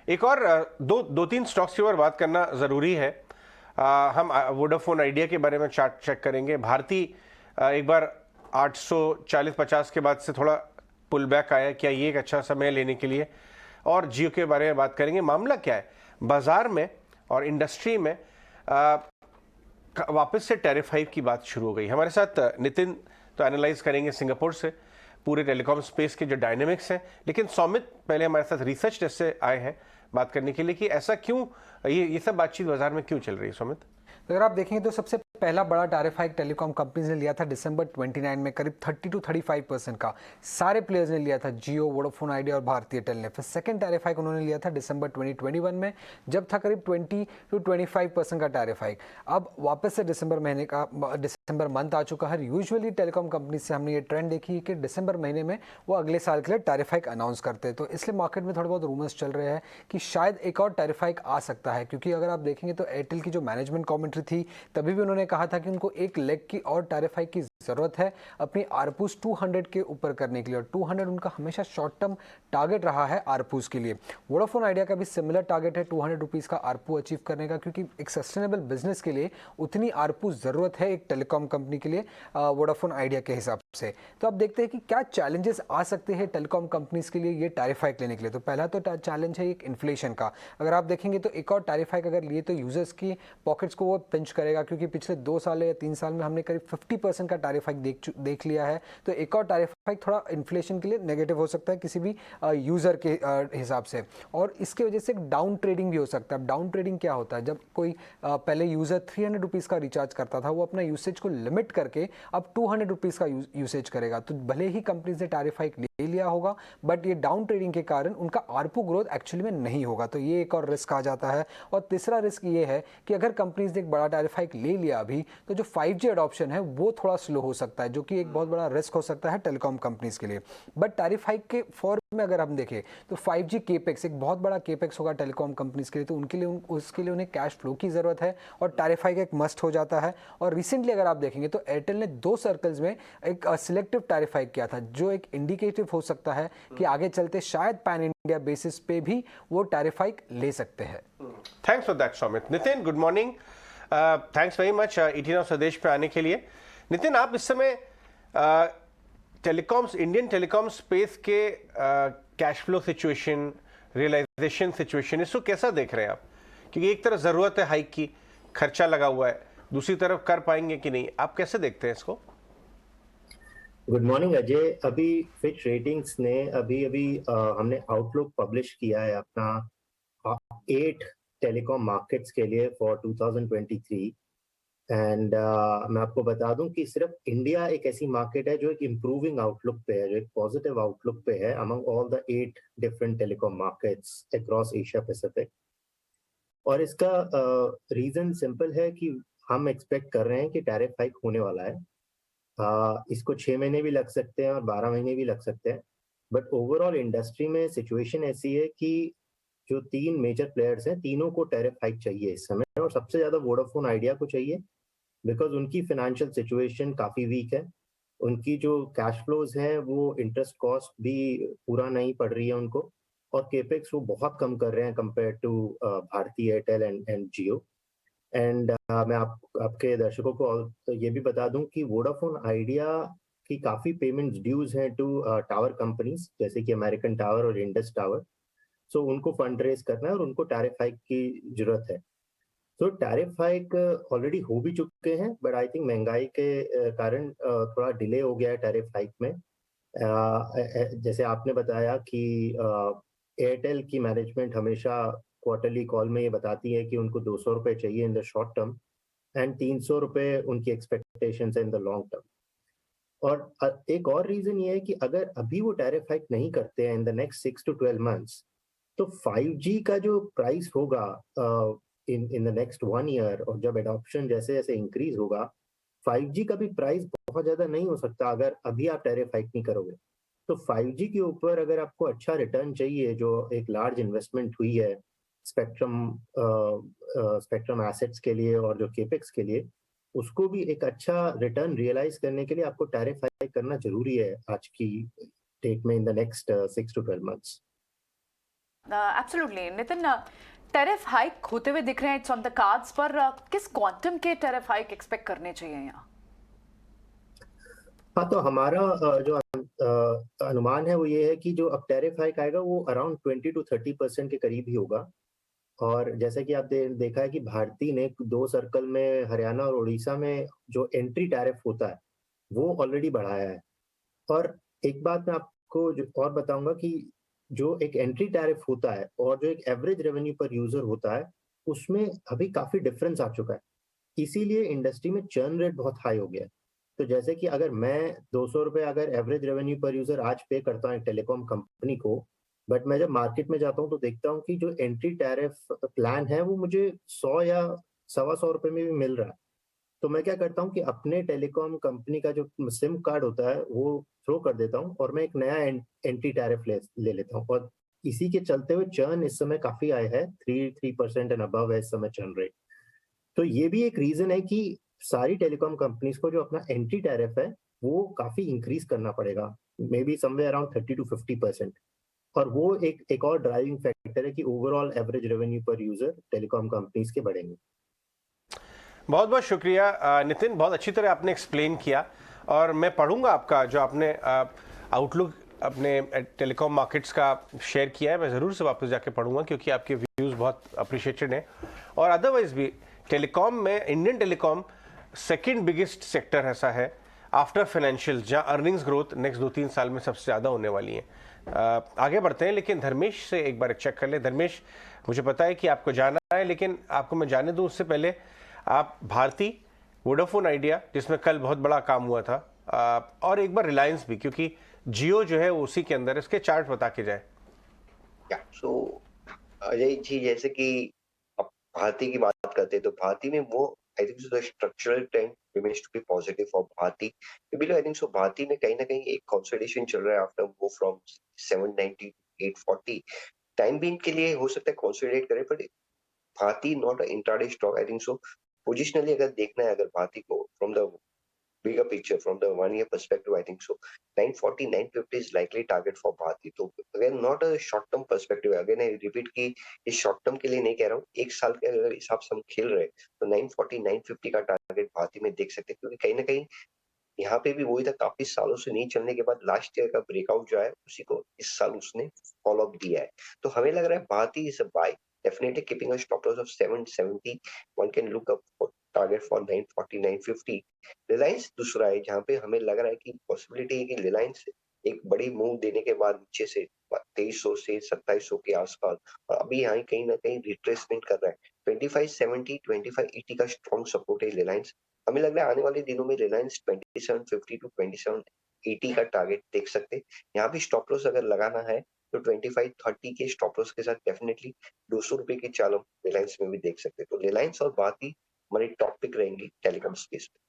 एक और दो तीन स्टॉक्स के ऊपर बात करना ज़रूरी है। हम वोडाफोन आइडिया के बारे में चार्ट चेक करेंगे। भारती एक बार 840-50 के बाद से थोड़ा पुल बैक आया, क्या ये एक अच्छा समय लेने के लिए? और जियो के बारे में बात करेंगे। मामला क्या है बाजार में और इंडस्ट्री में? वापस से टैरिफ हाइक की बात शुरू हो गई। हमारे साथ नितिन तो एनालाइज करेंगे सिंगापुर से पूरे टेलीकॉम स्पेस के जो डायनेमिक्स हैं, लेकिन सौमित पहले हमारे साथ रिसर्च डेस्क से आए हैं बात करने के लिए कि ऐसा क्यों, ये सब बातचीत बाजार में क्यों चल रही है। सौमित, अगर आप देखेंगे तो सबसे पहला बड़ा टैरिफ हाइक टेलीकॉम कंपनीज ने लिया था दिसंबर 29 में, करीब 30-35% का सारे प्लेयर्स ने लिया था, जियो, वोडाफोन आइडिया और भारती एयरटेल ने। फिर सेकंड टैरिफ हाइक उन्होंने लिया था दिसंबर 2021 में, जब था करीब 20-25% का टैरिफ हाइक। अब वापस से दिसंबर मंथ आ चुका है। यूजुअली टेलीकॉम कंपनी से हमने ये ट्रेंड देखी कि दिसंबर महीने में वो अगले साल के लिए टैरिफ हाइक अनाउंस करते हैं, तो इसलिए मार्केट में थोड़े बहुत रूमर्स चल रहे हैं कि शायद एक और टैरिफ हाइक आ सकता है। क्योंकि अगर आप देखेंगे तो एयरटेल की जो मैनेजमेंट कमेंट्री थी, तभी भी उन्होंने कहा था कि उनको एक लेग की और टैरिफ हाइक की जरूरत है अपनी आरपूस 200 के ऊपर करने के लिए, और 200 उनका हमेशा शॉर्ट टर्म टारगेट रहा है आरपूस के लिए। वोडाफोन आइडिया का भी सिमिलर टारगेट है 200 रुपीज का आरपू अचीव करने का, क्योंकि एक सस्टेनेबल बिजनेस के लिए उतनी आरपू जरूरत है एक टेलीकॉम कंपनी के लिए वोडाफोन आइडिया के हिसाब से। तो अब देखते हैं कि क्या चैलेंजेस आ सकते हैं टेलीकॉम कंपनीज के लिए ये टैरिफ हाइक लेने के लिए। तो पहला तो चैलेंज है एक इन्फ्लेशन का। अगर आप देखेंगे तो एक और टैरिफ हाइक अगर लिए तो यूजर्स की पॉकेट्स को वो पिंच करेगा, क्योंकि पिछले 2 साल या 3 साल में हमने करीब 50% का टैरिफ हाइक देख लिया है। तो एक और टैरिफ हाइक थोड़ा इन्फ्लेशन के लिए नेगेटिव हो सकता है किसी भी यूजर के हिसाब से, और इसके वजह से डाउन ट्रेडिंग भी हो सकता है। डाउन ट्रेडिंग क्या होता है? जब कोई पहले यूजर 300 रुपीज का रिचार्ज करता था, वो अपना यूसेज को लिमिट करके अब 200 रुपीज का यूसेज करेगा। तो भले ही कंपनी ने टैरिफ हाइक ले लिया होगा, बट ये डाउन ट्रेडिंग के कारण उनका आरपू ग्रोथ एक्चुअली में नहीं होगा। तो ये एक और रिस्क आ जाता है। और तीसरा रिस्क ये है कि अगर कंपनीज ने एक बड़ा टैरिफ हाइक ले लिया अभी, तो जो 5G अडॉप्शन है वो थोड़ा स्लो हो सकता है, जो कि एक बहुत बड़ा रिस्क हो सकता है टेलीकॉम कंपनीज के लिए। बट टैरिफ हाइक के फॉर्म में अगर हम देखें तो 5G केपेक्स एक बहुत बड़ा केपेक्स होगा टेलीकॉम कंपनीज के लिए, तो उसके लिए उन्हें कैश फ्लो की जरूरत है, और टैरिफ हाइक एक मस्ट हो जाता है। और रिसेंटली अगर आप देखेंगे तो एयरटेल ने 2 सर्कल्स में एक सिलेक्टिव टैरिफ हाइक किया था, जो एक इंडिकेटिव हो सकता है कि आगे चलते शायद पैन इंडिया बेसिस पे भी वो टैरिफ हाइक ले सकते हैं। Thanks for that Saumit. Nitin, good morning, thanks very much 18 of Swadesh पे आने के लिए। नितिन, आप इस समय टेलीकॉम्स, इंडियन टेलीकॉम स्पेस के cash flow situation, realisation situation, इसको कैसा देख रहे हैं आप? क्योंकि एक तरफ ज़रूरत है हाइक की, खर्चा लगा हुआ है, दूसरी तरफ कर पाएंगे कि नहीं, आप कैसे देखते हैं इसको? Good morning Ajay. अभी फिच रेटिंग्स ने अभी अभी हमने आउटलुक पब्लिश किया है अपना 8 टेलीकॉम मार्केट्स के लिए फॉर 2023। एंड मैं आपको बता दूं कि सिर्फ इंडिया एक ऐसी मार्केट है जो एक इम्प्रूविंग आउटलुक पे है, जो एक पॉजिटिव आउटलुक पे है among all the 8 different telecom markets across Asia Pacific. और इसका रीजन सिंपल है कि हम एक्सपेक्ट कर रहे हैं कि टैरिफ हाइक होने वाला है। इसको 6 महीने भी लग सकते हैं और 12 महीने भी लग सकते हैं। बट ओवरऑल इंडस्ट्री में सिचुएशन ऐसी है कि जो 3 मेजर प्लेयर्स हैं, तीनों को टैरिफ हाइक चाहिए इस समय, और सबसे ज्यादा वोडाफोन आइडिया को चाहिए, बिकॉज उनकी फाइनेंशियल सिचुएशन काफी वीक है। उनकी जो कैश फ्लोज हैं वो इंटरेस्ट कॉस्ट भी पूरा नहीं पड़ रही है उनको, और केपेक्स वो बहुत कम कर रहे हैं compare to Bharti Airtel and Jio. And मैं आपके दर्शकों को तो ये भी बता दूं कि वोडाफोन आइडिया की काफी पेमेंट्स ड्यूज हैं टू टावर कंपनीज जैसे कि अमेरिकन टावर और इंडस टावर। सो उनको फंड रेज करना है और उनको टैरिफ हाइक की जरूरत है। तो टैरिफ हाइक ऑलरेडी हो भी चुके हैं, बट आई थिंक महंगाई के कारण थोड़ा डिले हो गया है टैरिफ हाइक में। जैसे आपने बताया कि एयरटेल की मैनेजमेंट हमेशा क्वार्टरली कॉल में ये बताती है कि उनको 200 रुपए चाहिए in the short term and 300 रुपए उनकी एक्सपेक्टेशंस है इन द लॉन्ग टर्म। और एक और रीजन ये है कि अगर अभी वो टैरिफ हाइक नहीं करते हैं in the next 6 to 12 months, तो 5G का जो प्राइस होगा इन द नेक्स्ट 1 ईयर, और जब एडॉप्शन जैसे जैसे इंक्रीज होगा, 5G का भी प्राइस बहुत ज्यादा नहीं हो सकता अगर अभी आप टैरिफ हाइक नहीं करोगे। तो 5G के ऊपर अगर आपको अच्छा रिटर्न चाहिए, जो एक लार्ज इन्वेस्टमेंट हुई है स्पेक्ट्रम एसेट्स के लिए और जो केपेक्स के लिए, उसको भी एक अच्छा रिटर्न रियलाइज करने के लिए आपको टैरिफ हाइक करना जरूरी है आज की डेट में in the next 6 to 12 months. Absolutely Nitin, tariff hike होते हुए दिख रहे हैं, इट्स ऑन द कार्ड्स, पर किस क्वांटम के टैरिफ हाइक एक्सपेक्ट करने चाहिए यहाँ? हाँ, तो हमारा जो अनुमान है वो ये है कि जो अब टैरिफ हाइक आएगा वो अराउंड 20 to 30% के करीब ही होगा। और जैसा कि आप देखा है कि भारती ने 2 सर्कल में हरियाणा और उड़ीसा में जो एंट्री टैरिफ होता है वो ऑलरेडी बढ़ाया है। और एक बात मैं आपको जो और बताऊंगा कि जो एक एंट्री टैरिफ होता है और जो एक एवरेज रेवेन्यू पर यूजर होता है उसमें अभी काफी डिफरेंस आ चुका है। इसीलिए इंडस्ट्री में चर्न रेट बहुत हाई हो गया है। तो जैसे कि अगर मैं 200 रुपए अगर एवरेज रेवेन्यू पर यूजर आज पे करता हूँ एक टेलीकॉम कंपनी को, बट मैं जब मार्केट में जाता हूँ तो देखता हूँ कि जो एंट्री टैरिफ प्लान है वो मुझे 100 या 125 रुपए में भी मिल रहा है। तो मैं क्या करता हूँ कि अपने टेलीकॉम कंपनी का जो सिम कार्ड होता है वो थ्रो कर देता हूँ और मैं एक नया एंट्री टैरिफ ले लेता हूँ। और इसी के चलते हुए चर्न इस समय काफी आए है, 3% एंड अबव है इस समय चर्न रेट। तो ये भी एक रीजन है कि सारी टेलीकॉम कंपनीज को जो अपना एंट्री टैरिफ है वो काफी इंक्रीज करना पड़ेगा, may be somewhere around 30 to 50%। और वो एक और ड्राइविंग फैक्टर है कि ओवरऑल एवरेज रेवेन्यू पर यूजर टेलीकॉम कंपनीज के बढ़ेंगे। बहुत बहुत शुक्रिया नितिन, बहुत अच्छी तरह आपने एक्सप्लेन किया। और मैं पढ़ूंगा आपका जो आपने आउटलुक अपने टेलीकॉम मार्केट्स का शेयर किया है, मैं ज़रूर से वापस जाके पढ़ूंगा क्योंकि आपके व्यूज़ बहुत अप्रिशिएटेड हैं। और अदरवाइज भी टेलीकॉम में Indian telecom second biggest sector ऐसा है आफ्टर फाइनेंशियल, जहां अर्निंग्स ग्रोथ नेक्स्ट 2-3 साल में सबसे ज़्यादा होने वाली है। आगे बढ़ते हैं, लेकिन धर्मेश से एक बार चेक कर ले। धर्मेश, मुझे पता है कि आपको जाना है, लेकिन आपको मैं जाने दूं उससे पहले आप भारती, वोडाफोन आइडिया जिसमें कल बहुत बड़ा काम हुआ था, और एक बार रिलायंस भी, क्योंकि जियो जो है वो उसी के अंदर है, इसके चार्ट बता के जाए। सो अजय जी, जैसे कि अब भारती की बात करते हैं तो भारती में वो I think so the structural trend remains to be positive for Bharti. Below I think so Bharti में कहीं ना कहीं एक कंसोलिडेशन चल रहा है आफ्टर वो फ्रॉम 790 to 840। टाइम बीइंग के लिए हो सकता है कंसोलिडेट करे, but Bharti not a intraday stock I think so. Positionally अगर देखना है अगर भारती को from the bigger picture from the 1 year perspective, I think so 940 950 is likely target for Bharti। तो again not a short term perspective, again I repeat कि इस short term के लिए नहीं कह रहा हूँ, एक साल के अगर हिसाब से हम खेल रहे हैं तो 940 950 का टारगेट भारती में देख सकते हैं, क्योंकि कहीं ना कहीं यहाँ पे भी वही था, काफी सालों से नहीं चलने के बाद लास्ट ईयर का ब्रेकआउट जो है उसी को इस साल उसने फॉलो अप दिया है। तो हमें लग रहा है Bharti is a buy, definitely keeping a stop loss of 770। one can look up for target for 940 950। Reliance दूसरा है जहां पे हमें लग रहा है कि पॉसिबिलिटी है कि रिलायंस एक बड़ी मूव देने के बाद नीचे से 2300 से 2700 के आसपास, और अभी यहाँ कहीं ना कहीं रिट्रेसमेंट कर रहा है। 2570 2580 का स्ट्रॉन्ग सपोर्ट है रिलायंस। हमें लग रहा है आने वाले दिनों में रिलायंस 2750 to 2780 का टारगेट देख सकते हैं। यहाँ भी स्टॉप लॉस अगर लगाना है तो 2530 के स्टॉप लॉस के साथ डेफिनेटली 200 रुपए की चाल हम रिलायंस में भी देख सकते हैं। तो रिलायंस और भारती हमारी टॉप पिक रहेंगी टेलीकॉम स्पेस में।